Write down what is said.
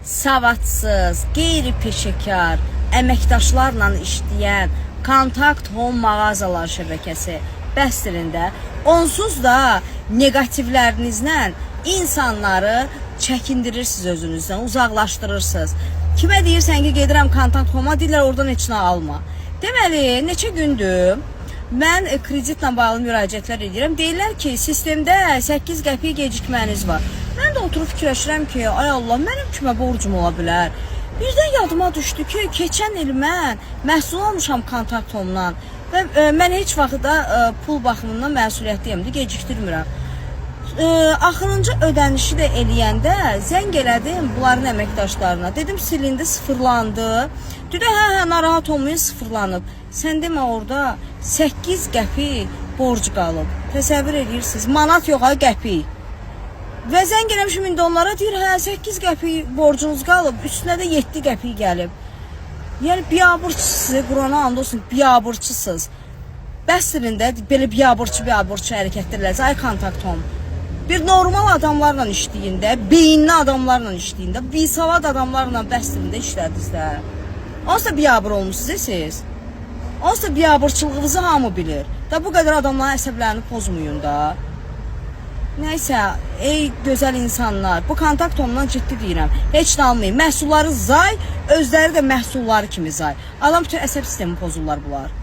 savadsız, qeyri-peşəkar, əməkdaşlarla işləyən Kontakt Home mağazalar şəbəkəsi bəsdirində onsuz da negativlərinizlə insanları çəkindirirsiniz özünüzdən, uzaqlaşdırırsınız. Kimə deyirsən ki, gedirəm Kontakt Home-a, deyirlər oradan heç nə alma. Deməli, neçə gündür mən kreditlə bağlı müraciətlər edirəm. Deyirlər ki, sistemdə 8 qəpik gecikməniz var. Mən də oturub fikirləşirəm ki, ay Allah, mənim kimə borcum ola bilər? Birdən yadıma düşdü ki, keçən il mən məhsul almışam Kontakt Home-dan və mən heç vaxt da pul baxımından məsuliyyətliyəm, gecikdirmirəm. Axırıncı ödənişi də eləyəndə zəng elədim bunların əməkdaşlarına. Dedim silindi, sıfırlandı. Dedi, hə, narahat olmayın, sıfırlanıb. Sən demə orada 8 qəpik borc qalıb. Təsəvvür edirsiniz, manat yox, qəpik. Və zəng eləmişim indi onlara, deyir, hə, 8 qəpik borcunuz qalıb, üstünə də 7 qəpik gəlib. Yəni, biabırçısınız, Qurana and olsun, biabırçısınız. Bəsdirində belə biabırçı hərəkətlərləriz, ay Kontakt Home. Bir normal adamlarla işləyində, beyinli adamlarla işləyində, bisavad adamlarla bəsdirində işlədiniz də. Onsuz da biabır olmuşsunuz siz. Onsuz da biabırçılığınızı hamı bilir. Da bu qədər adamların əsəblərini pozmayın da. Nəysə, ey gözəl insanlar, bu Kontakt Home-dan ciddi deyirəm. Heç nə almayın. Məhsulları zay, özləri də məhsulları kimi zay. Adam bütün əsəb sistemi pozurlar bunlar.